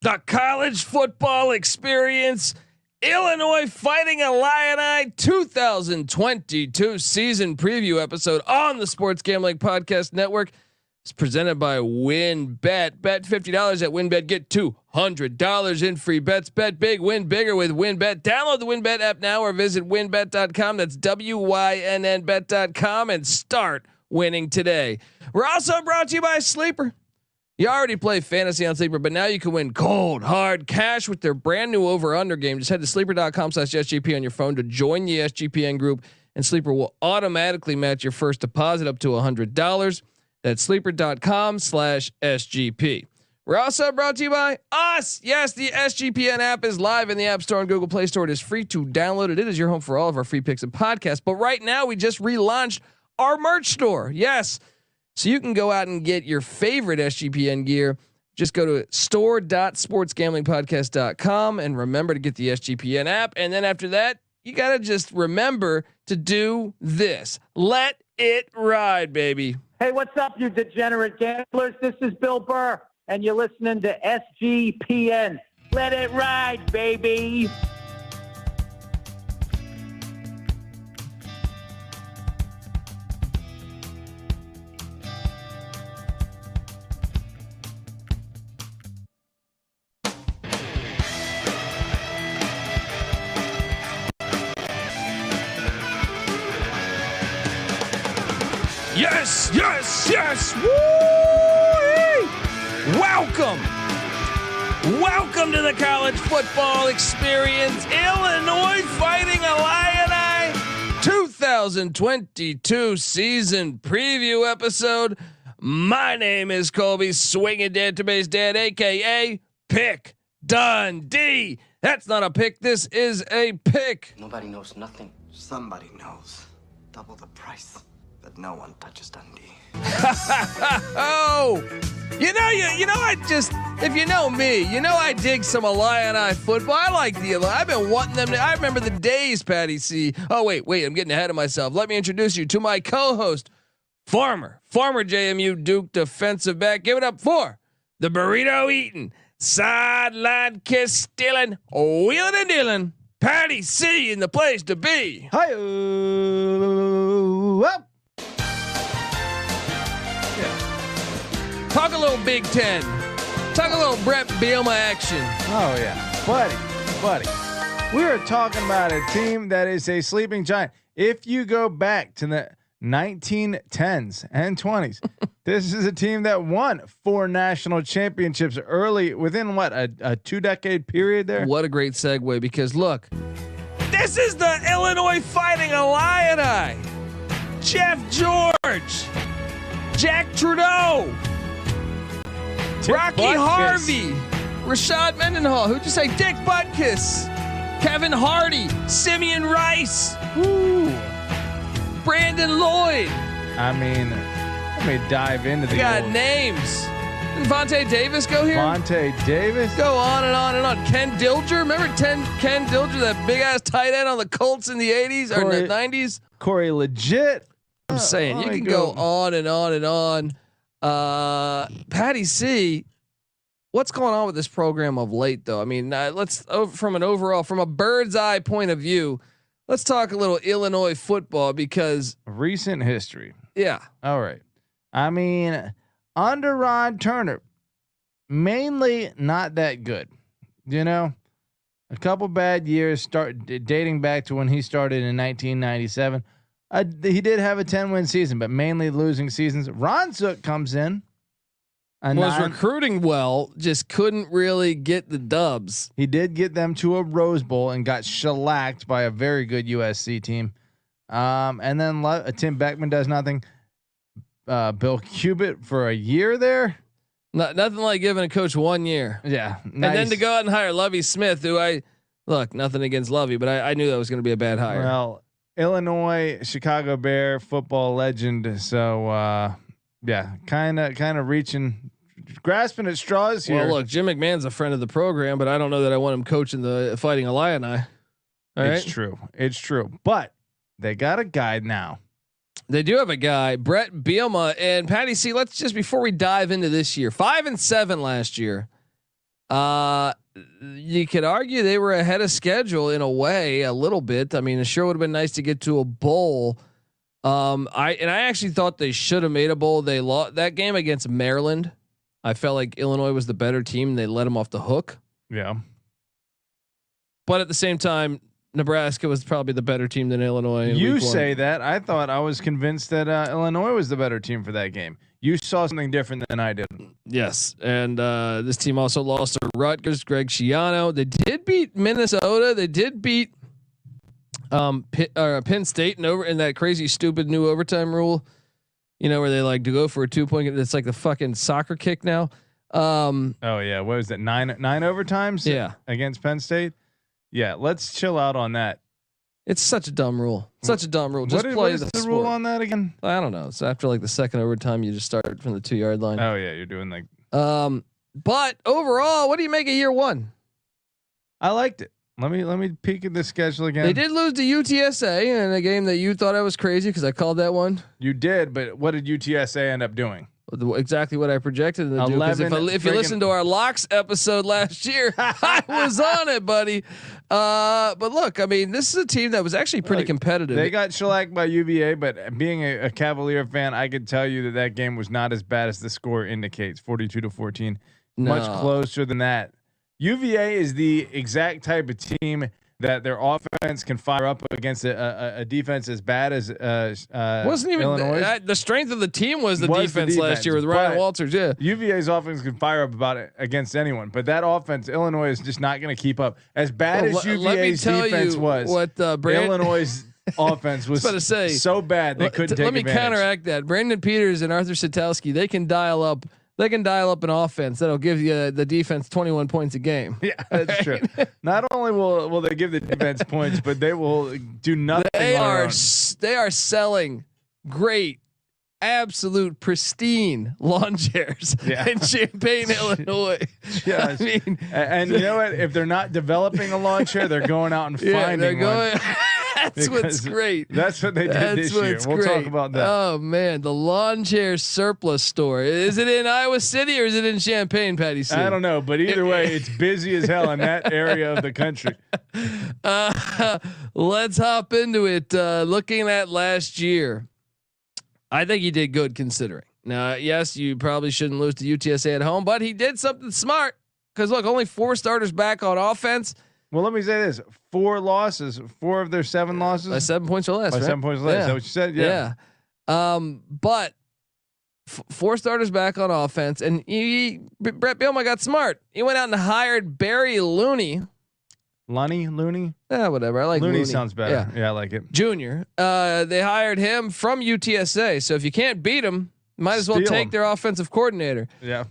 The college football experience, Illinois Fighting Illini 2022 season preview episode on the Sports Gambling Podcast Network. It's presented by WinBet. Bet $50 at WinBet. Get $200 in free bets. Bet big, win bigger with WinBet. Download the WinBet app now or visit winbet.com. That's WYNNBet.com and start winning today. We're also brought to you by Sleeper. You already play fantasy on Sleeper, but now you can win cold, hard cash with their brand new over/under game. Just head to sleeper.com/SGP on your phone to join the SGPN group, and Sleeper will automatically match your first deposit up to $100. That's sleeper.com/SGP. We're also brought to you by us. Yes, the SGPN app is live in the App Store and Google Play Store. It is free to download it. It is your home for all of our free picks and podcasts. But right now, we just relaunched our merch store. Yes. So you can go out and get your favorite SGPN gear. Just go to store.sportsgamblingpodcast.com and remember to get the SGPN app. And then after that, you got to just remember to do this. Let it ride, baby. Hey, what's up, you degenerate gamblers? This is Bill Burr, and you're listening to SGPN. Let it ride, baby. Yes, yes, yes. Woo! Welcome to the college football experience, Illinois Fighting Illini 2022 season preview episode. My name is Colby Swinging Database Dad, aka Pick Dundee. That's not a pick. This is a pick. Nobody knows nothing. Somebody knows. Double the price. But no one touches Dundee. Oh, if you know me, I dig some Illini football. I like the Illini. I've been wanting them to, I remember the days, Patty C. Oh, wait, I'm getting ahead of myself. Let me introduce you to my co-host, former JMU Duke defensive back. Give it up for the burrito eating, sideline kiss stealing, wheeling and dealing, Patty C in the place to be. Hi. Talk a little Big Ten. Talk a little Bret Bielema action. Oh yeah, buddy. We are talking about a team that is a sleeping giant. If you go back to the 1910s and 20s, this is a team that won 4 national championships early within a 2-decade period there. What a great segue, because look, this is the Illinois Fighting Illini. Jeff George, Jack Trudeau, Rocky Butkus. Harvey, Rashad Mendenhall. Who'd you say? Dick Butkus, Kevin Hardy, Simeon Rice, Brandon Lloyd. I mean, let me dive into the. We got names. Didn't Vontae Davis go here? Vontae Davis. Go on and on and on. Ken Dilger. Remember Ken Dilger, that big ass tight end on the Colts in the 80s or in the 90s? Corey Legit. I'm saying you can go on and on and on. Patty C, what's going on with this program of late, though? I mean, let's from a bird's eye point of view, let's talk a little Illinois football, because Recent history. yeah, All right. I mean, under Ron Turner, mainly not that good. A couple bad years dating back to when he started in 1997. He did have a 10-win season, but mainly losing seasons. Ron Zook comes in. Was recruiting well, just couldn't really get the dubs. He did get them to a Rose Bowl and got shellacked by a very good USC team. And then Tim Beckman does nothing. Bill Cubitt for a year there. Nothing like giving a coach 1 year. Yeah. Nice. And then to go out and hire Lovie Smith, who nothing against Lovie, but I knew that was going to be a bad hire. Well, Illinois, Chicago Bear football legend. So, kind of grasping at straws here. Well, look, Jim McMahon's a friend of the program, but I don't know that I want him coaching the Fighting Illini. All right? It's true. But they got a guy now. They do have a guy, Bret Bielema, and Patty C. Let's just, before we dive into this year, 5-7 last year. You could argue they were ahead of schedule in a way, a little bit. I mean, it sure would have been nice to get to a bowl. I actually thought they should have made a bowl. They lost that game against Maryland. I felt like Illinois was the better team. And they let them off the hook. Yeah. But at the same time, Nebraska was probably the better team than Illinois. You say that. I thought I was convinced that Illinois was the better team for that game. You saw something different than I did. Yes, and this team also lost to Rutgers. Greg Schiano. They did beat Minnesota. They did beat Penn State in that crazy stupid new overtime rule. You know, where they like to go for a 2-point. It's like the fucking soccer kick now. Oh yeah, what was it? Nine overtimes? Yeah, against Penn State. Yeah, let's chill out on that. It's such a dumb rule. Such a dumb rule. Just play the sport. Rule on that again? I don't know. So after like the second overtime, you just start from the 2-yard line. Oh yeah, you're doing like. But overall, what do you make of year one? I liked it. Let me peek at the schedule again. They did lose to UTSA in a game that you thought I was crazy because I called that one. You did, but what did UTSA end up doing? Exactly what I projected. If you listen to our locks episode last year, I was on it, buddy. But look, I mean, this is a team that was actually pretty competitive. They got shellacked by UVA, but being a Cavalier fan, I could tell you that game was not as bad as the score indicates. 42-14, much closer than that. UVA is the exact type of team that their offense can fire up against a defense as bad as wasn't even Illinois. The strength of the team was the defense last year with Ryan Walters. Yeah, UVA's offense can fire up against anyone, but that offense, Illinois is just not going to keep up. As bad as UVA's defense was, what Illinois' offense was so bad they couldn't take advantage. Let me counteract that. Brandon Peters and Artur Sitkowski, they can dial up. They can dial up an offense that'll give you the defense 21 points a game. Yeah, that's true. Not only will they give the defense points, but they will do nothing. They are selling great, absolute pristine lawn chairs in Champaign, Illinois. Yeah, I mean, and you know what? If they're not developing a lawn chair, they're going out and finding one. That's what's great. That's what they did this year. We'll talk about that. Oh man, the lawn chair surplus store. Is it in Iowa City or is it in Champaign, Patty C? I don't know, but either way, it's busy as hell in that area of the country. Let's hop into it. Looking at last year, I think he did good considering. Now, yes, you probably shouldn't lose to UTSA at home, but he did something smart. Because look, only 4 starters back on offense. Well, let me say this: 4 losses, 4 of their 7 losses by 7 points or less. By 7 points or less. Is that what you said? Yeah. But 4 starters back on offense, and Bret Bielema got smart. He went out and hired Barry Lunney. Looney? Yeah, whatever. I like Looney. Looney. Sounds better. Yeah, I like it. Junior. They hired him from UTSA. So if you can't beat him, might as well take their offensive coordinator. Yeah.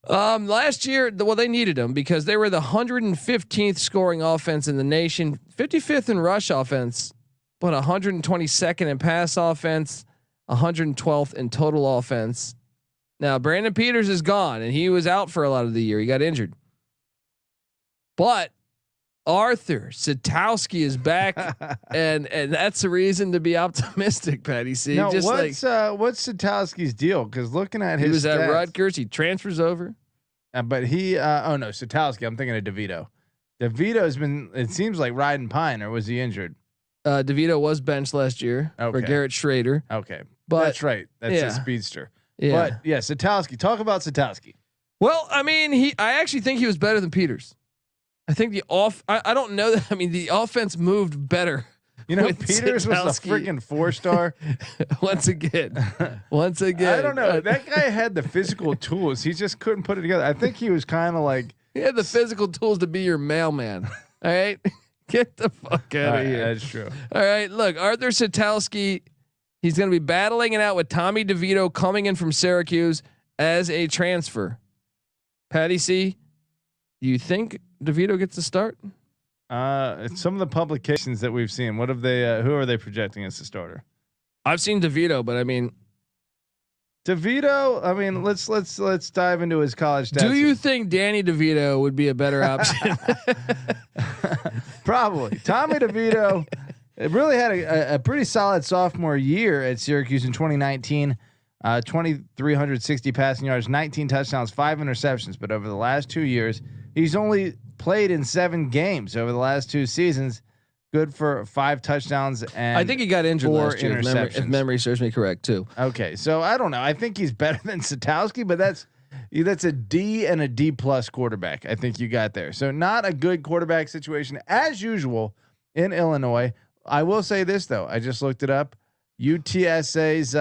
Last year, they needed him because they were the 115th scoring offense in the nation, 55th in rush offense, but 122nd in pass offense, 112th in total offense. Now Brandon Peters is gone and he was out for a lot of the year. He got injured, but Artur Sitkowski is back, and that's a reason to be optimistic, Patty C. Now, what's Sitkowski's deal? Because looking at his, he was at Rutgers. He transfers over, but he. Oh no, Sitkowski. I'm thinking of DeVito. DeVito's been. It seems like riding pine, or was he injured? DeVito was benched last year for Garrett Schrader. Okay, but that's right. That's a speedster. Yeah, but yeah, Sitkowski. Talk about Sitkowski. Well, I mean, I actually think he was better than Peters. I think I don't know that. I mean, the offense moved better. You know, Peters was a freaking 4-star. Once again. I don't know. That guy had the physical tools. He just couldn't put it together. I think he was kind of like. He had the physical tools to be your mailman. All right. Get the fuck out of here. That's true. All right. Look, Artur Sitkowski, he's going to be battling it out with Tommy DeVito coming in from Syracuse as a transfer. Patty C, do you think DeVito gets a start? Some of the publications that we've seen, what have they? Who are they projecting as the starter? I've seen DeVito, but I mean, DeVito. I mean, let's dive into his college stats. Do you think Danny DeVito would be a better option? Probably. Tommy DeVito really had a pretty solid sophomore year at Syracuse in 2019. 2,360 passing yards, 19 touchdowns, 5 interceptions. But over the last 2 years, He's only played in 7 games over the last 2 seasons. Good for 5 touchdowns and I think he got injured 4 last year, if memory serves me correct too. Okay, so I don't know. I think he's better than Sitkowski, but that's a D and a D plus quarterback. I think you got there. So not a good quarterback situation as usual in Illinois. I will say this though. I just looked it up. UTSA's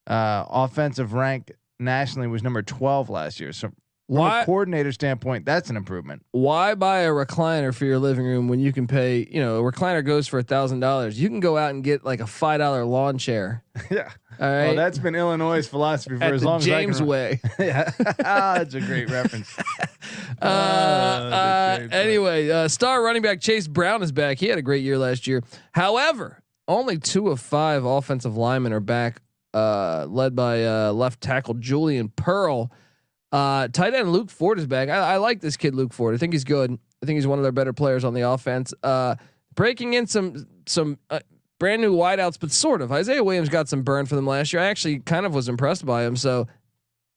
offensive rank nationally was number 12 last year. So from a coordinator standpoint, that's an improvement. Why buy a recliner for your living room when you can pay? A recliner goes for $1,000. You can go out and get like a $5 lawn chair. Yeah. All right. Well, that's been Illinois' philosophy for At as the long James as I can. way. Yeah. That's a great reference. Anyway, star running back Chase Brown is back. He had a great year last year. However, only 2 of 5 offensive linemen are back, led by left tackle Julian Pearl. Tight end Luke Ford is back. I like this kid, Luke Ford. I think he's good. I think he's one of their better players on the offense. Breaking in some brand new wideouts, but sort of. Isaiah Williams got some burn for them last year. I actually kind of was impressed by him. So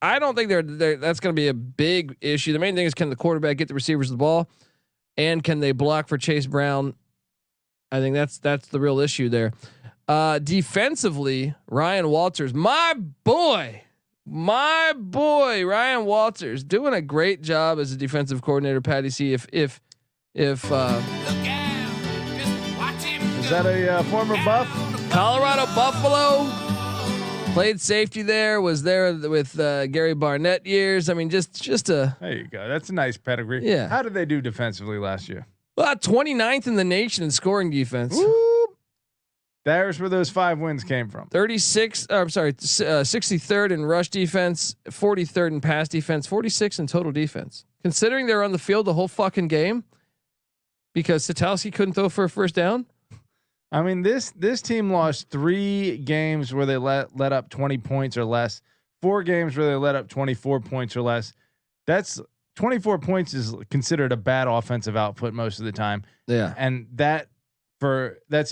I don't think that's going to be a big issue. The main thing is, can the quarterback get the receivers the ball, and can they block for Chase Brown? I think that's the real issue there. Defensively, Ryan Walters, my boy, Ryan Walters, doing a great job as a defensive coordinator. Patty C. If Look out. Just watch him. Is that a former Buff? Colorado Buffalo played safety there, was there with Gary Barnett years. I mean, just a There you go. That's a nice pedigree. Yeah. How did they do defensively last year? 29th in the nation in scoring defense. Whoop. There's where those 5 wins came from. 63rd in rush defense, 43rd in pass defense, 46th in total defense. Considering they're on the field the whole fucking game because Sitkowski couldn't throw for a first down. I mean, this team lost 3 games where they let up 20 points or less, 4 games where they let up 24 points or less. That's 24 points is considered a bad offensive output most of the time. Yeah. And that's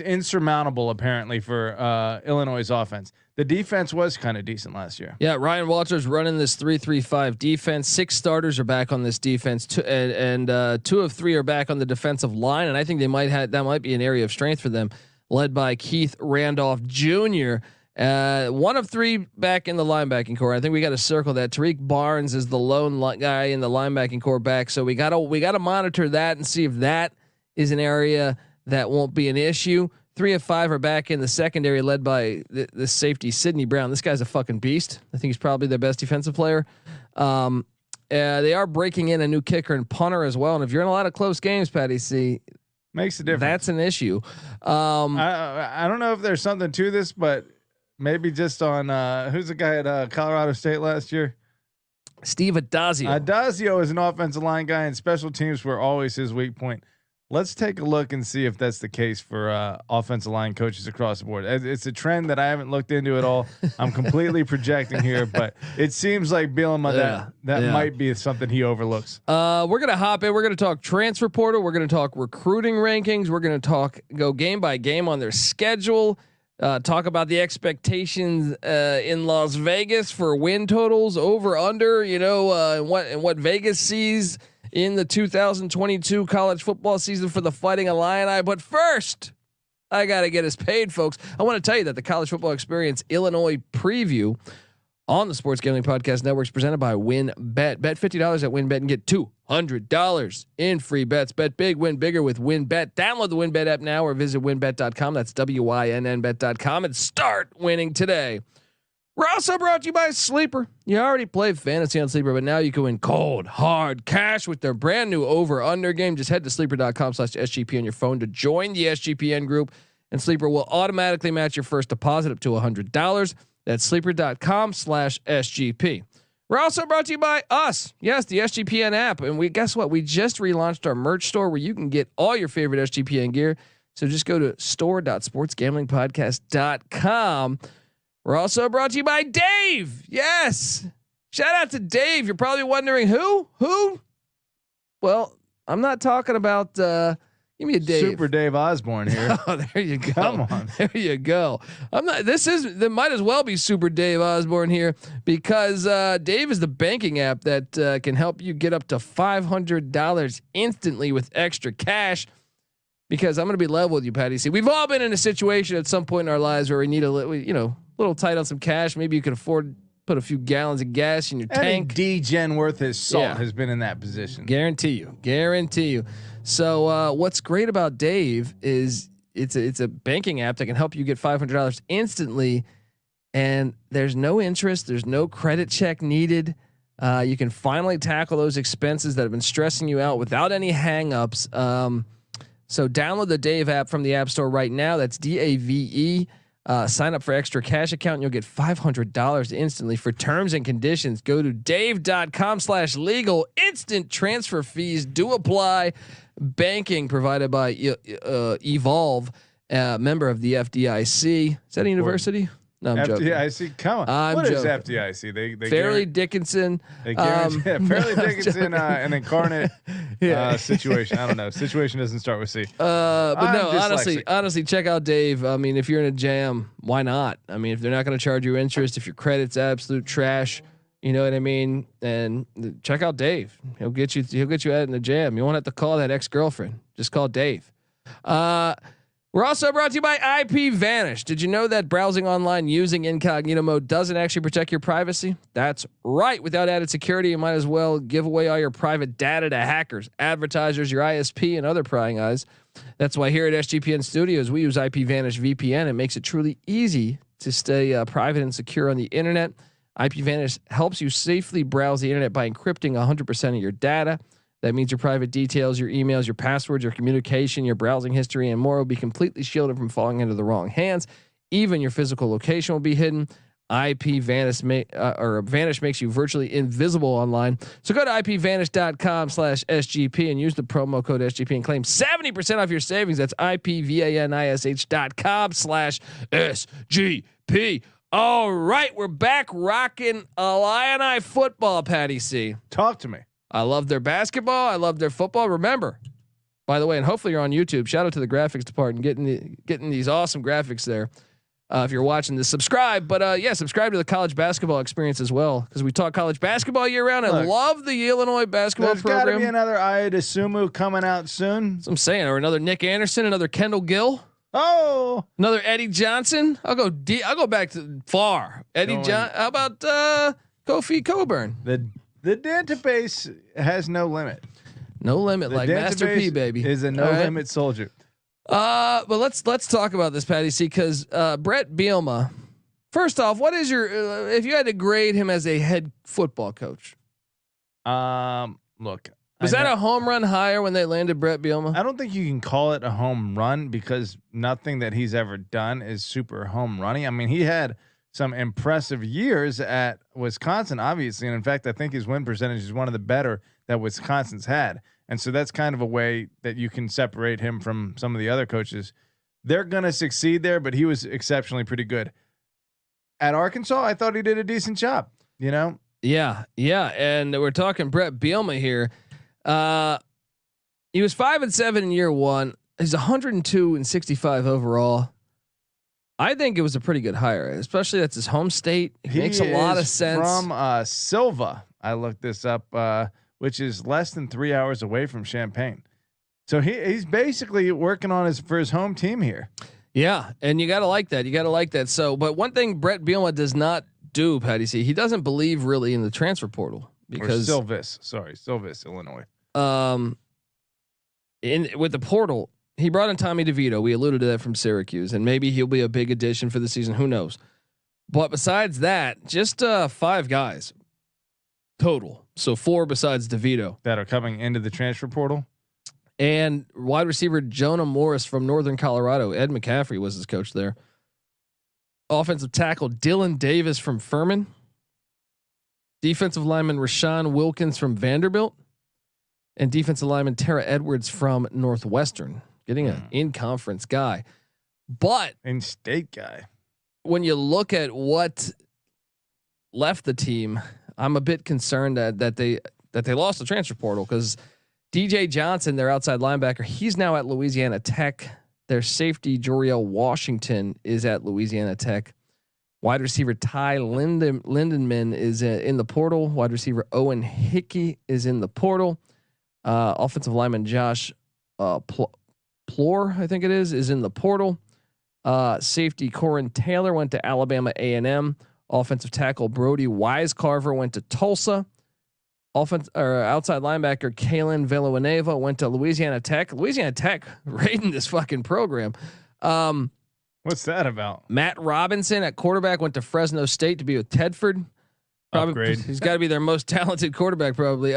insurmountable apparently for Illinois' offense. The defense was kind of decent last year. Yeah, Ryan Walters running this 3-3-5 defense. 6 starters are back on this defense, and 2 of 3 are back on the defensive line. And I think that might be an area of strength for them, led by Keith Randolph Jr. 1 of 3 back in the linebacking core. I think we got to circle that. Tariq Barnes is the lone guy in the linebacking core back, so we gotta monitor that and see if that is an area that won't be an issue. 3 of 5 are back in the secondary, led by the safety Sidney Brown. This guy's a fucking beast. I think he's probably their best defensive player. They are breaking in a new kicker and punter as well. And if you're in a lot of close games, Patty C, makes a difference. That's an issue. I don't know if there's something to this, but maybe just on who's the guy at Colorado State last year? Steve Adazio. Adazio is an offensive line guy, and special teams were always his weak point. Let's take a look and see if that's the case for offensive line coaches across the board. It's a trend that I haven't looked into at all. I'm completely projecting here, but it seems like Bielema that might be something he overlooks. We're gonna hop in. We're gonna talk transfer portal. We're gonna talk recruiting rankings. We're gonna go game by game on their schedule. Talk about the expectations in Las Vegas for win totals, over under. And what Vegas sees in the 2022 college football season for the Fighting Illini. But first, I got to get us paid, folks. I want to tell you that the College Football Experience Illinois preview on the Sports Gambling Podcast Network is presented by WinBet. Bet $50 at WinBet and get $200 in free bets. Bet big, win bigger with WinBet. Download the WinBet app now or visit winbet.com. That's WINNBet.com and start winning today. We're also brought to you by Sleeper. You already played fantasy on Sleeper, but now you can win cold, hard cash with their brand new over/under game. Just head to sleeper.com/SGP on your phone to join the SGPN group, and Sleeper will automatically match your first deposit up to $100. That's sleeper.com/SGP. We're also brought to you by us. Yes, the SGPN app. And guess what? We just relaunched our merch store where you can get all your favorite SGPN gear. So just go to store.sportsgamblingpodcast.com. We're also brought to you by Dave. Yes. Shout out to Dave. You're probably wondering who? Well, I'm not talking about Give me a Dave. Super Dave Osborne here. Oh, there you go. Come on. There you go. I'm not. There might as well be Super Dave Osborne here because Dave is the banking app that can help you get up to $500 instantly with extra cash. Because I'm going to be level with you, Patty. See, we've all been in a situation at some point in our lives where we need little tight on some cash. Maybe you can afford put a few gallons of gas in your tank. D-gen worth his salt has been in that position. Guarantee you. So what's great about Dave is it's a banking app that can help you get $500 instantly, and there's no interest, there's no credit check needed. You can finally tackle those expenses that have been stressing you out without any hangups. So download the Dave app from the App Store right now. That's DAVE. Sign up for extra cash account and you'll get $500 instantly. For terms and conditions, go to dave.com/legal. Instant transfer fees do apply. Banking provided by Evolve, member of the FDIC. Is that a university? No, I'm joking. FDIC, come on. What is FDIC? They Fairleigh Dickinson. They Fairleigh Dickinson, an incarnate situation. I don't know. Situation doesn't start with C. But no, honestly, check out Dave. I mean, if you're in a jam, why not? I mean, if they're not going to charge you interest, if your credit's absolute trash, you know what I mean? And check out Dave. He'll get you out in the jam. You won't have to call that ex-girlfriend. Just call Dave. We're also brought to you by IP Vanish. Did you know that browsing online using incognito mode doesn't actually protect your privacy? That's right. Without added security, you might as well give away all your private data to hackers, advertisers, your ISP, and other prying eyes. That's why here at SGPN Studios, we use IP Vanish VPN. It makes it truly easy to stay private and secure on the internet. IP Vanish helps you safely browse the internet by encrypting 100% of your data. That means your private details, your emails, your passwords, your communication, your browsing history, and more will be completely shielded from falling into the wrong hands. Even your physical location will be hidden. IP Vanish Vanish makes you virtually invisible online. So go to ipvanish.com/SGP and use the promo code SGP and claim 70% off your savings. That's ipvanish.com/SGP. All right, we're back rocking Illini football, Patty C. Talk to me. I love their basketball. I love their football. Remember, by the way, and hopefully you're on YouTube. Shout out to the graphics department getting these awesome graphics there. If you're watching this, subscribe. But subscribe to the college basketball experience as well, because we talk college basketball year round. I love the Illinois basketball program. There's got to be another Ida Sumu coming out soon. That's what I'm saying. Or another Nick Anderson, another Kendall Gill. Oh, another Eddie Johnson. I'll go back to far. Eddie John. How about Kofi Coburn? The database has no limit. No limit, like Master P, baby. Is a no limit soldier. But let's talk about this, Patty C, because Bret Bielema. First off, what is your if you had to grade him as a head football coach? Look, was that a home run hire when they landed Bret Bielema? I don't think you can call it a home run because nothing that he's ever done is super home runny. I mean, he had some impressive years at Wisconsin, obviously. And in fact, I think his win percentage is one of the better that Wisconsin's had. And so that's kind of a way that you can separate him from some of the other coaches. They're going to succeed there, but he was exceptionally pretty good. At Arkansas, I thought he did a decent job, you know? Yeah. And we're talking Bret Bielema here. He was 5-7 in year one. He's 102-65 overall. I think it was a pretty good hire, especially that's his home state. It makes a lot of sense. From Silva, I looked this up, which is less than 3 hours away from Champaign. So he's basically working on for his home team here. Yeah, and you got to like that. So, but one thing Bret Bielema does not do, Patty C, he doesn't believe really in the transfer portal because Silvis, Illinois. With the portal. He brought in Tommy DeVito. We alluded to that from Syracuse, and maybe he'll be a big addition for the season. Who knows? But besides that, just 5 guys total. So 4 besides DeVito that are coming into the transfer portal, and wide receiver Jonah Morris from Northern Colorado. Ed McCaffrey was his coach there. Offensive tackle Dylan Davis from Furman. Defensive lineman Rashawn Wilkins from Vanderbilt, and defensive lineman Tara Edwards from Northwestern. Getting an in-conference guy, but in-state guy. When you look at what left the team, I'm a bit concerned that they lost the transfer portal because DJ Johnson, their outside linebacker, he's now at Louisiana Tech. Their safety Joriel Washington is at Louisiana Tech. Wide receiver Ty Lindenman is in the portal. Wide receiver Owen Hickey is in the portal. Offensive lineman Josh Plore, I think it is in the portal. Safety Corin Taylor went to Alabama A&M. Offensive tackle Brody Wisecarver went to Tulsa. Outside linebacker Kalen Villanueva went to Louisiana Tech. Louisiana Tech raiding this fucking program. What's that about? Matt Robinson at quarterback went to Fresno State to be with Tedford. Upgrade. He's got to be their most talented quarterback, probably.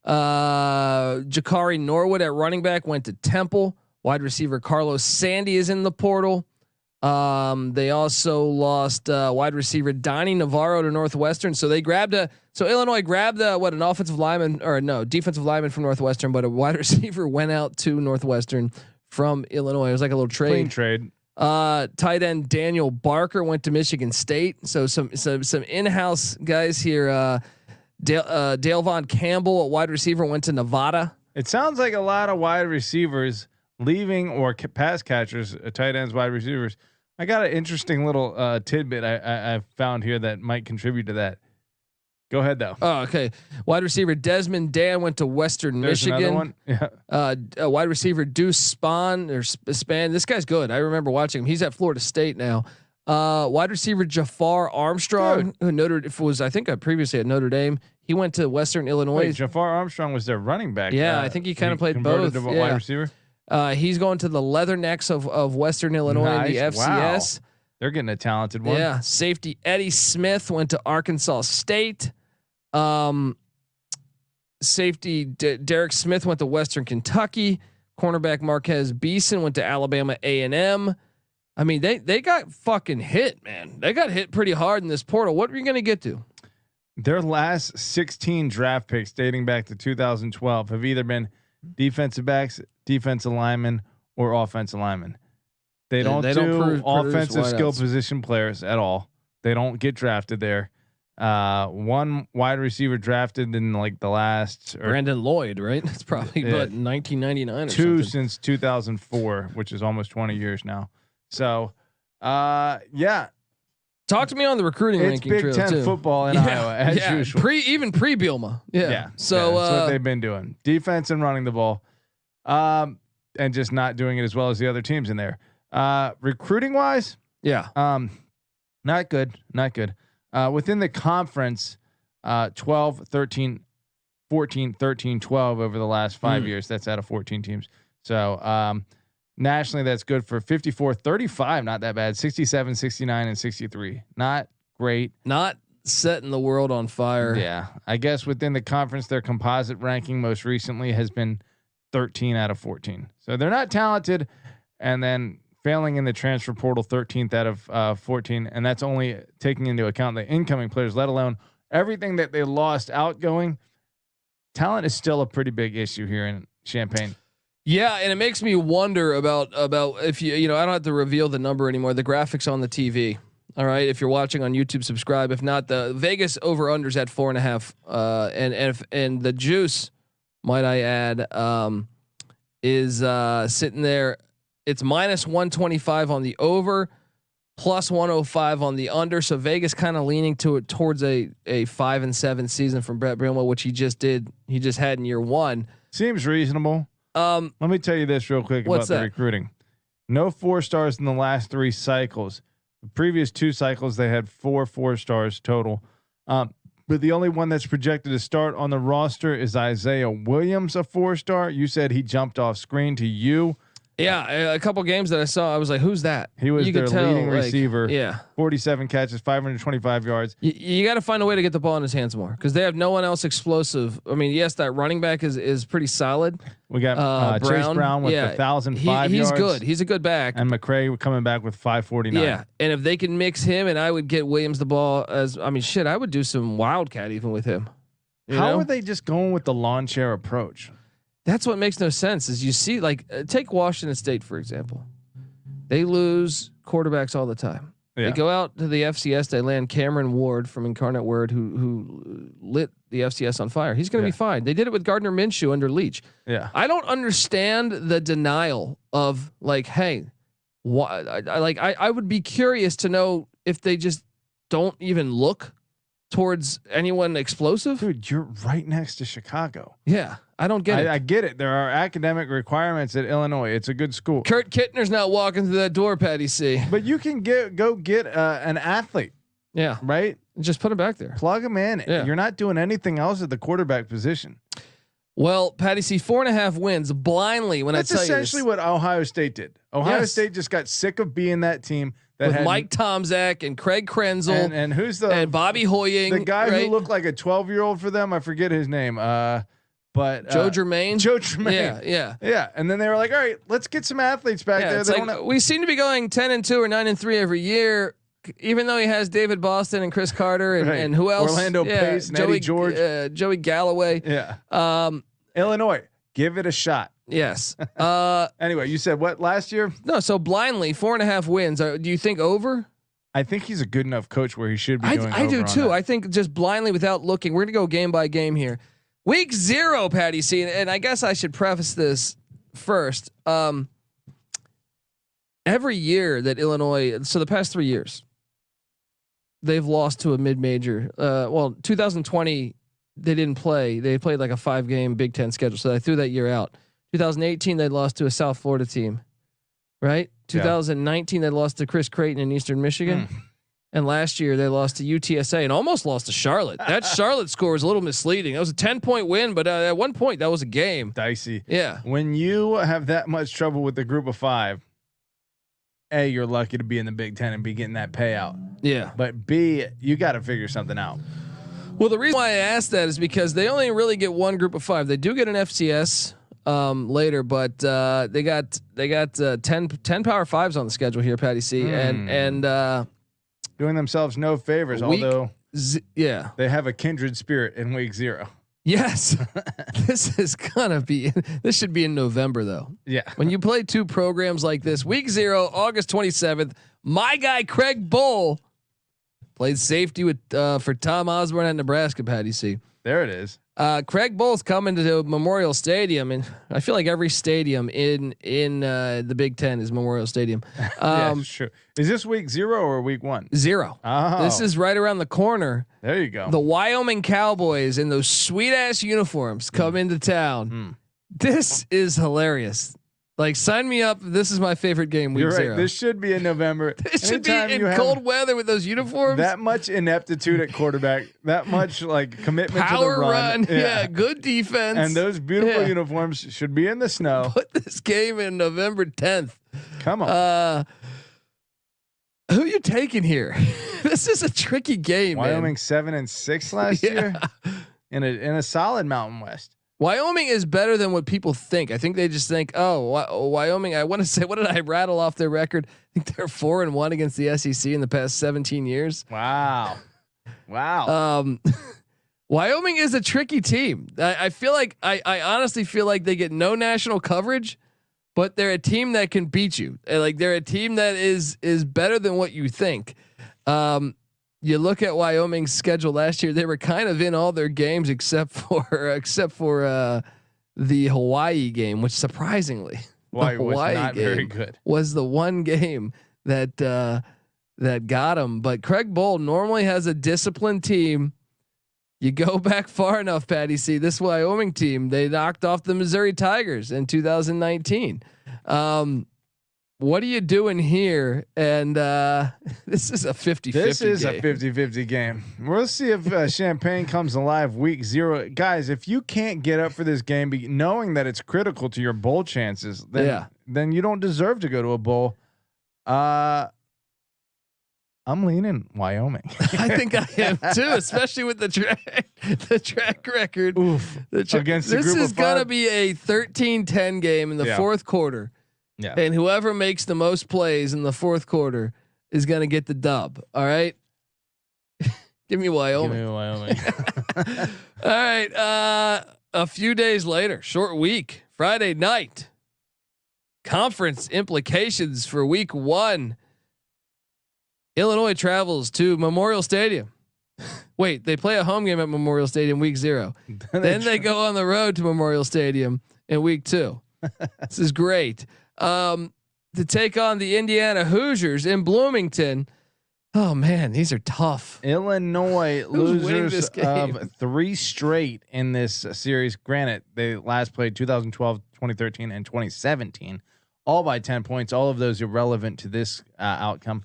Jakari Norwood at running back went to Temple. Wide receiver Carlos Sandy is in the portal. They also lost wide receiver Donnie Navarro to Northwestern. So Illinois grabbed an offensive lineman or no defensive lineman from Northwestern, but a wide receiver went out to Northwestern from Illinois. It was like a little trade. Clean trade. Tight end Daniel Barker went to Michigan State. So some in-house guys here. Dale Von Campbell, a wide receiver, went to Nevada. It sounds like a lot of wide receivers leaving or pass catchers, tight ends, wide receivers. I got an interesting little tidbit I found here that might contribute to that. Go ahead though. Oh, okay. Wide receiver Desmond Dan went to Western There's Michigan. One. Yeah. Wide receiver Deuce Span. This guy's good. I remember watching him. He's at Florida State now. Wide receiver Jafar Armstrong, who was I think previously at Notre Dame. He went to Western Illinois. Wait, Jafar Armstrong was their running back. Yeah, I think he kind of played both. To wide receiver. He's going to the Leathernecks of Western Illinois in the FCS. Wow. They're getting a talented one. Yeah. Safety Eddie Smith went to Arkansas State. Safety Derek Smith went to Western Kentucky. Cornerback Marquez Beeson went to Alabama A&M. I mean, they got fucking hit, man. They got hit pretty hard in this portal. What are you going to get to? Their last 16 draft picks dating back to 2012 have either been defensive backs, defensive linemen, or offensive linemen. They don't do offensive skill position players at all. They don't get drafted there. One wide receiver drafted in like the last Brandon Lloyd, right? It's probably 1999 or two something. Since 2004, which is almost 20 years now. So, yeah. Talk to me on the recruiting ranking Big trail 10 too. football in Iowa as usual. Even pre Bielema. Yeah. So that's what they've been doing: defense and running the ball, and just not doing it as well as the other teams in there. Recruiting wise, not good. Within the conference, 12, 13, 14, 13, 12 over the last 5 years. That's out of 14 teams. So nationally, that's good for 54, 35. Not that bad. 67, 69, and 63. Not great. Not setting the world on fire. Yeah. I guess within the conference, their composite ranking most recently has been 13 out of 14. So they're not talented. And then failing in the transfer portal, 13th out of 14. And that's only taking into account the incoming players, let alone everything that they lost outgoing. Talent is still a pretty big issue here in Champaign. Yeah, and it makes me wonder about if I don't have to reveal the number anymore. The graphics on the TV. All right, if you're watching on YouTube, subscribe. If not, the Vegas over unders at 4.5. And the juice, might I add, is sitting there. It's minus 125 on the over, plus 105 on the under. So Vegas kind of leaning towards a 5-7 season from Bret Bielema, which he just had in year one. Seems reasonable. Let me tell you this real quick about the recruiting. No 4 stars in the last 3 cycles. The previous 2 cycles, they had 4 stars total. But the only one that's projected to start on the roster is Isaiah Williams, a 4-star. You said he jumped off screen to you. Yeah, a couple games that I saw, I was like, "Who's that?" He was their leading receiver. Yeah, 47 catches, 525 yards. You got to find a way to get the ball in his hands more because they have no one else explosive. I mean, yes, that running back is pretty solid. We got Chase Brown with 1,005 yards. He's good. He's a good back. And McCray coming back with 549. Yeah, and if they can mix him, and I would get Williams the ball I would do some wildcat even with him. How are they just going with the lawn chair approach? That's what makes no sense. Is you see, take Washington State for example, they lose quarterbacks all the time. Yeah. They go out to the FCS. They land Cameron Ward from Incarnate Word, who lit the FCS on fire. He's going to be fine. They did it with Gardner Minshew under Leach. Yeah. I don't understand the denial of like, hey, why? I would be curious to know if they just don't even look towards anyone explosive. Dude, you're right next to Chicago. Yeah, I don't get it. I get it. There are academic requirements at Illinois. It's a good school. Kurt Kittner's not walking through that door, Patty C. But you can go get an athlete. Yeah, right. Just put him back there. Plug him in. Yeah. You're not doing anything else at the quarterback position. Well, Patty C, 4.5 wins blindly. When That's I tell essentially you this. what Ohio State did. Ohio State just got sick of being that team that with had Mike Tomczak and Craig Krenzel and who's the and Bobby Hoying, the guy right? who looked like a 12-year-old for them. I forget his name. But Joe Germain. Joe Germain. Yeah. And then they were like, all right, let's get some athletes back there. It's like, we seem to be going 10-2 or 9-3 every year, even though he has David Boston and Chris Carter and who else? Orlando Pace and Eddie George, Joey Galloway. Yeah. Illinois, give it a shot. Yes. Anyway, you said what last year? No, so blindly 4.5 wins. Do you think over? I think he's a good enough coach where he should be. I do too. I think just blindly without looking. We're gonna go game by game here. Week 0, Patty C, and I guess I should preface this first. Every year that Illinois, so the past 3 years, they've lost to a mid-major. 2020 they didn't play. They played like a 5-game Big Ten schedule, so I threw that year out. 2018 they lost to a South Florida team, right? 2019 they lost to Chris Creighton in Eastern Michigan, and last year they lost to UTSA and almost lost to Charlotte. That Charlotte score was a little misleading. It was a 10-point win, but at one point that was a game. Dicey. Yeah. When you have that much trouble with the group of 5, A, you're lucky to be in the Big Ten and be getting that payout. Yeah. But B, you got to figure something out. Well, the reason why I asked that is because they only really get one group of 5. They do get an FCS later, but they got 10 Power 5s on the schedule here, Patty C, and doing themselves no favors. Although they have a kindred spirit in week 0. Yes, this should be in November though. Yeah, when you play 2 programs like this, week 0, August 27th, my guy Craig Bull played safety with for Tom Osborne at Nebraska. Patty C. There it is. Craig Bull's coming to Memorial Stadium, and I feel like every stadium in the Big Ten is Memorial Stadium. Yeah, sure. Is this week 0 or week 1? 0. Oh. This is right around the corner. There you go. The Wyoming Cowboys in those sweet ass uniforms come into town. This is hilarious. Like, sign me up. This is my favorite game. Week 0. This should be in November. This should be in cold weather with those uniforms. That much ineptitude at quarterback. That much like commitment Power to the run. Yeah, good defense. And those beautiful uniforms should be in the snow. Put this game in November 10th. Come on. Who you taking here? This is a tricky game. Wyoming man. 7-6 last year in a solid Mountain West. Wyoming is better than what people think. I think they just think, Wyoming. I want to say, what did I rattle off their record? I think they're 4-1 against the SEC in the past 17 years. Wow. Wyoming is a tricky team. I feel like I honestly feel like they get no national coverage, but they're a team that can beat you. Like, they're a team that is better than what you think. You look at Wyoming's schedule last year; they were kind of in all their games except for the Hawaii game, which surprisingly, Hawaii was not very good. Was the one game that got them. But Craig Bull normally has a disciplined team. You go back far enough, Patty C. This Wyoming team, they knocked off the Missouri Tigers in 2019. What are you doing here? And this is a 50-50 This is game. a 50-50 game. We'll see if Champaign comes alive week 0. Guys, if you can't get up for this game, knowing that it's critical to your bowl chances, then you don't deserve to go to a bowl. I'm leaning Wyoming. I think I am too, especially with the track record. Oof. Against the this group is of gonna 5. be a 13-10 game in the fourth quarter. Yeah. And whoever makes the most plays in the fourth quarter is gonna get the dub. All right. Give me Wyoming. All right. A few days later, short week, Friday night. Conference implications for week 1. Illinois travels to Memorial Stadium. Wait, they play a home game at Memorial Stadium week 0. Then they go on the road to Memorial Stadium in week 2. This is great. To take on the Indiana Hoosiers in Bloomington. Oh man, these are tough. Illinois losers of 3 straight in this series. Granted, they last played 2012, 2013, and 2017, all by 10 points. All of those irrelevant to this outcome.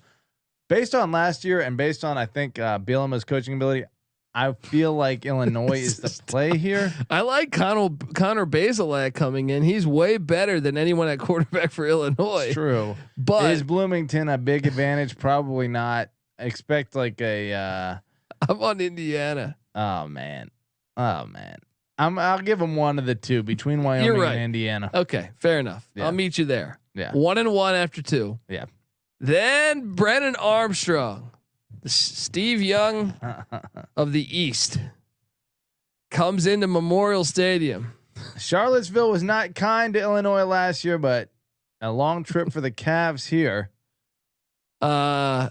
Based on last year and based on, I think, Bielema's coaching ability, I feel like Illinois is the play here. I like Connor Bazelak coming in. He's way better than anyone at quarterback for Illinois. It's true. But is Bloomington a big advantage? Probably not. Expect like a I'm on Indiana. Oh man. I'll give them one of the two between Wyoming and Indiana. Okay, fair enough. Yeah. I'll meet you there. Yeah. 1-1 after 2. Yeah. Then Brennan Armstrong, the Steve Young of the East, comes into Memorial Stadium. Charlottesville was not kind to Illinois last year, but a long trip for the Cavs here. I'm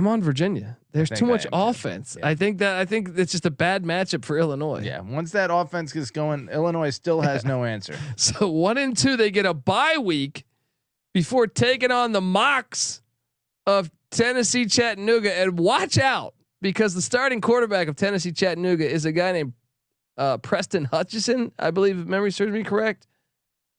on Virginia. There's too much offense. Yeah. I think it's just a bad matchup for Illinois. Yeah. Once that offense gets going, Illinois still has no answer. So 1-2, they get a bye week before taking on the Mocs of Tennessee Chattanooga. And watch out, because the starting quarterback of Tennessee Chattanooga is a guy named Preston Hutchison, I believe, if memory serves me correct.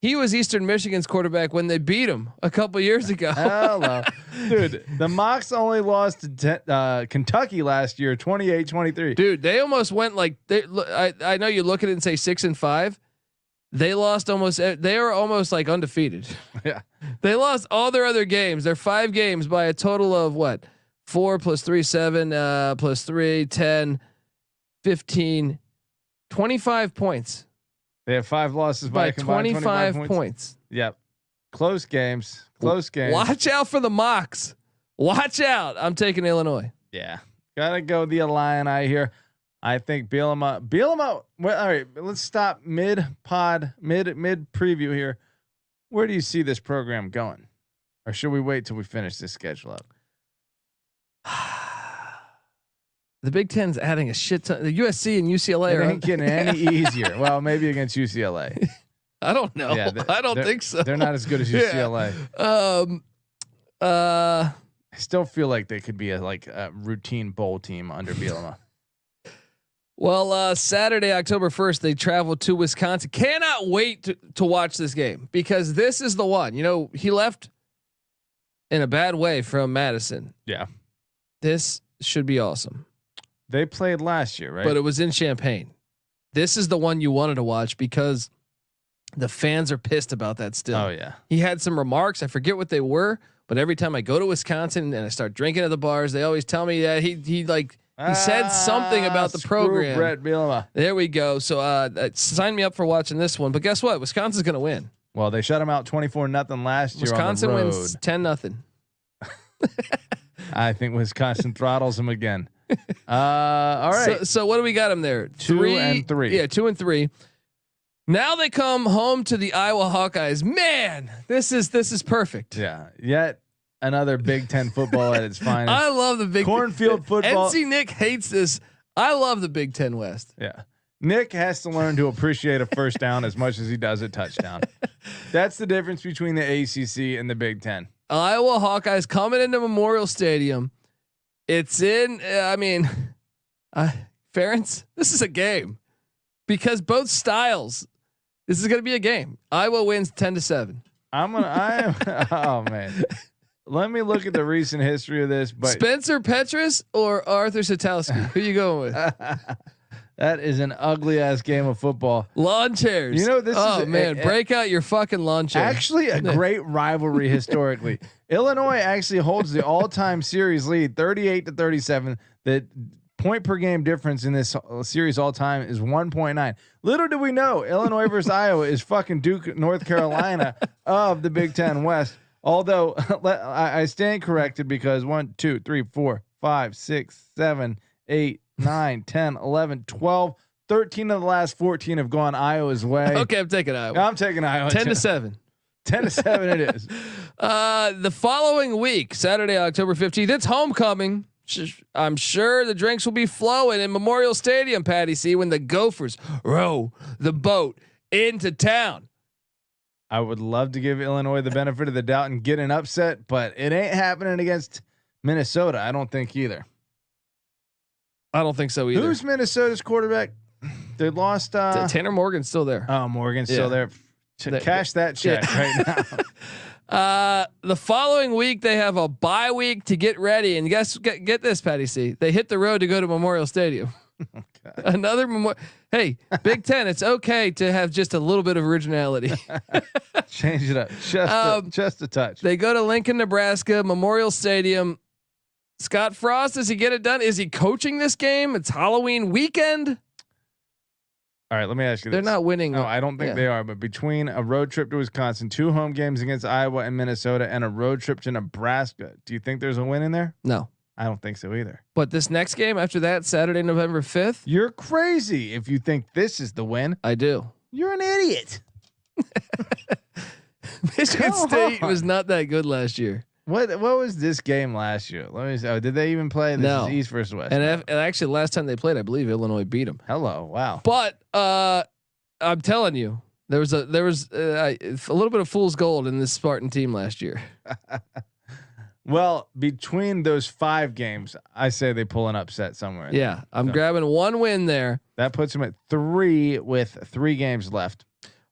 He was Eastern Michigan's quarterback when they beat him a couple years ago. Hello, dude. The Mocs only lost to Kentucky last year, 28-23. Dude, they almost went like I know you look at it and say 6-5. They lost almost. They are almost like undefeated. Yeah, they lost all their other games. They're 5 games by a total of what? 4 + 3, 7 + 3, 10, 15, 25 points. They have 5 losses by 25 points. Yep. Close games. Watch out for the Mocs. Watch out. I'm taking Illinois. Yeah. Gotta go the Illini here. I think Bielema. Well, all right. Let's stop mid preview here. Where do you see this program going? Or should we wait till we finish this schedule up? The Big Ten's adding a shit ton. The USC and UCLA ain't getting any easier. Well, maybe against UCLA. I don't know. Yeah, I don't think so. They're not as good as UCLA. Yeah. I still feel like they could be a routine bowl team under Bielema. Well, Saturday, October 1st, they travel to Wisconsin. Cannot wait to watch this game, because this is the one. You know, he left in a bad way from Madison. Yeah. This should be awesome. They played last year, right? But it was in Champaign. This is the one you wanted to watch because the fans are pissed about that still. Oh yeah. He had some remarks. I forget what they were, but every time I go to Wisconsin and I start drinking at the bars, they always tell me that he said something about the program. Bret Bielema. There we go. So sign me up for watching this one. But guess what? Wisconsin's going to win. Well, they shut them out 24-0 last year. Wisconsin on the road. wins 10-0. I think Wisconsin throttles them again. All right. So what do we got them there? 2 and 3. Yeah, 2 and 3. Now they come home to the Iowa Hawkeyes. Man, this is perfect. Yeah. Yet another Big Ten football at its finest. I love the Big Cornfield football. NC Nick hates this. I love the Big Ten West. Yeah. Nick has to learn to appreciate a first down as much as he does a touchdown. That's the difference between the ACC and the Big Ten. Iowa Hawkeyes coming into Memorial Stadium. It's in. Ferentz, this is a game because both styles. This is going to be a game. Iowa wins 10-7. Oh man. Let me look at the recent history of this. But Spencer Petras or Artur Sitkowski? Who you going with? That is an ugly ass game of football. Lawn chairs. You know this. Oh man, break out your fucking lawn chair. Actually, a great rivalry historically. Illinois actually holds the all-time series lead, 38-37. The point per game difference in this series all time is 1.9. Little do we know, Illinois versus Iowa is fucking Duke, North Carolina of the Big Ten West. Although I stand corrected because 1, 2, 3, 4, 5, 6, 7, 8, 9, 10, 11, 12, 13 of the last 14 have gone Iowa's way. Okay, I'm taking Iowa. I'm taking Iowa. 10-7. 10-7 it is. The following week, Saturday, October 15th, it's homecoming. I'm sure the drinks will be flowing in Memorial Stadium, Patty C, when the Gophers row the boat into town. I would love to give Illinois the benefit of the doubt and get an upset, but it ain't happening against Minnesota. I don't think either. I don't think so either. Who's Minnesota's quarterback? They lost. Tanner Morgan's still there. Oh, Morgan's still there. Cash that check right now. The following week they have a bye week to get ready, and get this, Patty C. They hit the road to go to Memorial Stadium. Another Hey, Big Ten. It's okay to have just a little bit of originality. Change it up just a touch. They go to Lincoln, Nebraska, Memorial Stadium. Scott Frost, does he get it done? Is he coaching this game? It's Halloween weekend. All right, let me ask you this. They're not winning. No, I don't think they are. But between a road trip to Wisconsin, 2 home games against Iowa and Minnesota, and a road trip to Nebraska, do you think there's a win in there? No. I don't think so either. But this next game after that, Saturday, November 5th. You're crazy if you think this is the win. I do. You're an idiot. Michigan State was not that good last year. What was this game last year? Let me see. Oh, did they even play? This is East versus West. And actually, last time they played, I believe Illinois beat them. Hello, wow. But I'm telling you, there was a little bit of fool's gold in this Spartan team last year. Well, between those 5 games, I say they pull an upset somewhere. Yeah, I'm grabbing one win there. That puts them at 3 with 3 games left.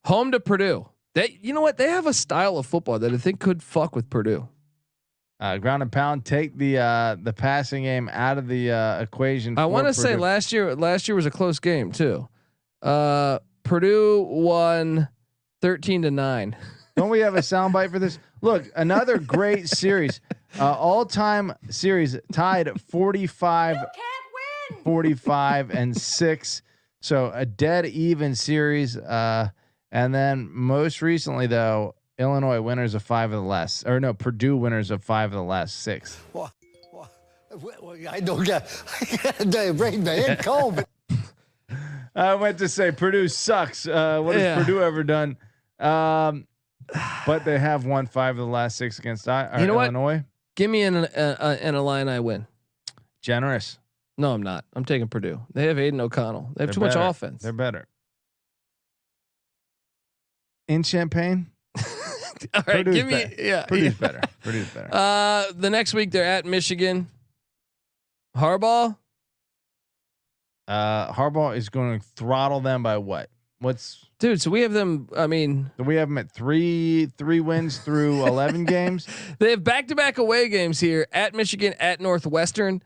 Home to Purdue. You know what? They have a style of football that I think could fuck with Purdue. Ground and pound. Take the passing game out of the equation. I want to say last year was a close game too. Purdue won 13-9. Don't we have a soundbite for this? Look, another great series. All-time series tied at 45-6. So a dead even series. And then most recently though, Illinois winners of 5 of the last, or no, Purdue winners of 5 of the last 6. Well, I don't get the rain man cold. I went to say Purdue sucks. What has Purdue ever done? But they have won 5 of the last 6 against Illinois. What? Give me an Illini win. Generous. No, I'm not. I'm taking Purdue. They have Aiden O'Connell. They have too much offense. They're better. In Champaign. All right, Purdue's give me better. Purdue's better. Purdue's better. The next week they're at Michigan. Harbaugh. Harbaugh is going to throttle them by what? Dude? So we have them. I mean, we have them at 3 wins through 11 games. They have back-to-back away games here at Michigan, at Northwestern.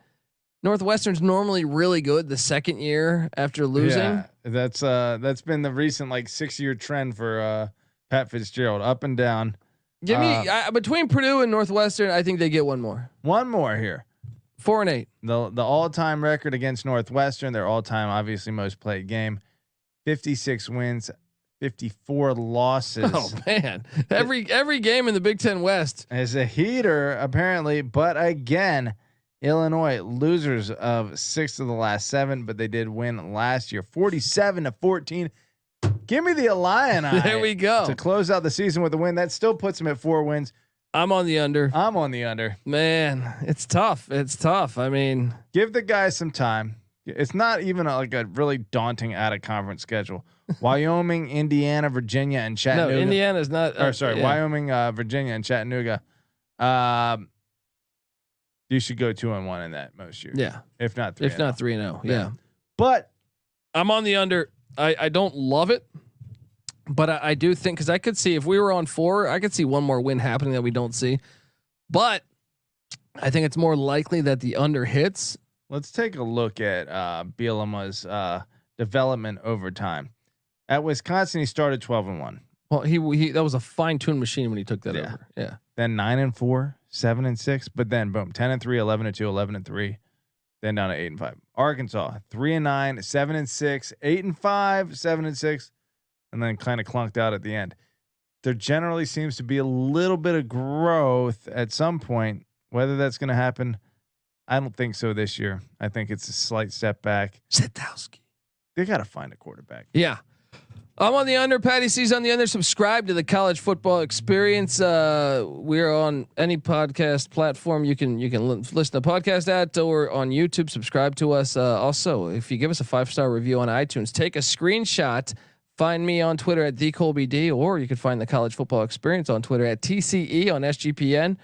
Northwestern's normally really good the second year after losing. Yeah, that's been the recent 6-year trend for Pat Fitzgerald, up and down. Give me between Purdue and Northwestern, I think they get one more. One more here. 4-8. The all-time record against Northwestern, their all-time obviously most played game, 56 wins, 54 losses. Oh man, every game in the Big Ten West is a heater apparently, but again, Illinois losers of 6 of the last 7, but they did win last year, 47-14. Give me the Illini. There we go to close out the season with a win. That still puts them at 4 wins. I'm on the under. Man, it's tough. I mean, give the guys some time. It's not even a really daunting out of conference schedule. Wyoming, Indiana, Virginia, and Chattanooga. No, Indiana's not. Wyoming, Virginia, and Chattanooga. You should go 2-1 in that most years. Yeah, if not 3. If not 3-0. Yeah, but I'm on the under. I don't love it, but I do think, because I could see if we were on 4, I could see one more win happening that we don't see. But I think it's more likely that the under hits. Let's take a look at Bielema's development over time. At Wisconsin, he started 12-1. Well, he that was a fine-tuned machine when he took that over. Yeah. Then 9-4, 7-6, but then boom, 10-3, 11-2, 11-3. Then down to 8-5. Arkansas 3-9, 7-6, 8-5, 7-6, and then kind of clunked out at the end. There generally seems to be a little bit of growth at some point. Whether that's going to happen, I don't think so this year. I think it's a slight step back. Sitkowski. They got to find a quarterback. Yeah. I'm on the under. Patty C's on the under. Subscribe to the College Football Experience. We're on any podcast platform you can listen to podcast at, or on YouTube. Subscribe to us. Also, if you give us a 5-star review on iTunes, take a screenshot. Find me on Twitter at @TheColbyD, or you can find the College Football Experience on Twitter at TCE on SGPN.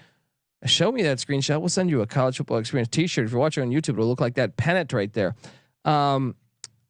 Show me that screenshot. We'll send you a College Football Experience T-shirt. If you're watching on YouTube, it'll look like that pennant right there.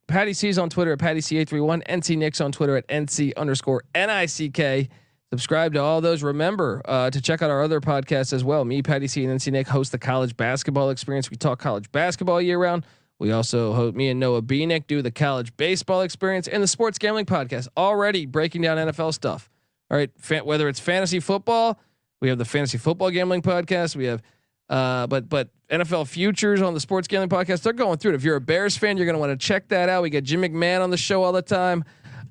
Patty C's on Twitter at PattyC831. NC Nick's on Twitter at NC_NICK. Subscribe to all those. Remember to check out our other podcasts as well. Me, Patty C, and NC Nick host the College Basketball Experience. We talk college basketball year round. We also host, me and Noah B. Nick do the College Baseball Experience and the Sports Gambling Podcast. Already breaking down NFL stuff. All right, whether it's fantasy football, we have the Fantasy Football Gambling Podcast. We have but NFL futures on the Sports Gambling Podcast. They're going through it. If you're a Bears fan, you're going to want to check that out. We got Jim McMahon on the show all the time.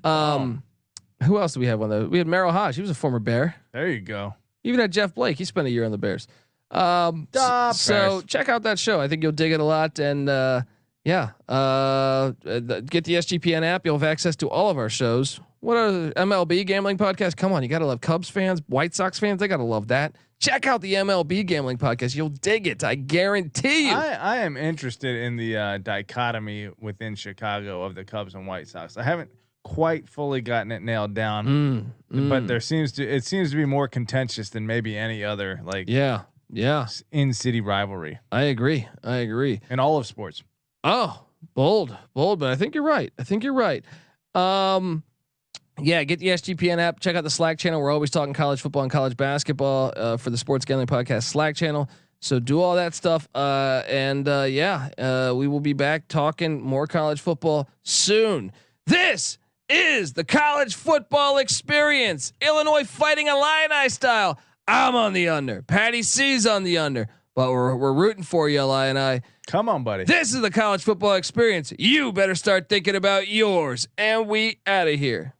Who else do we have on the? We had Merrill Hodge. He was a former Bear. There you go. Even had Jeff Blake. He spent a year on the Bears. So check out that show. I think you'll dig it a lot. And get the SGPN app. You'll have access to all of our shows. What are MLB gambling podcast? Come on, you gotta love Cubs fans, White Sox fans. They gotta love that. Check out the MLB gambling podcast. You'll dig it. I guarantee you. I am interested in the dichotomy within Chicago of the Cubs and White Sox. I haven't quite fully gotten it nailed down, but it seems to be more contentious than maybe any other in city rivalry. I agree in all of sports. Oh, bold, but I think you're right. Get the SGPN app. Check out the Slack channel. We're always talking college football and college basketball for the Sports Gambling Podcast Slack channel. So do all that stuff. We will be back talking more college football soon. This is the College Football Experience, Illinois Fighting Illini style. I'm on the under. Patty C's on the under, but we're rooting for you, Illini. Come on, buddy. This is the College Football Experience. You better start thinking about yours. And we out of here.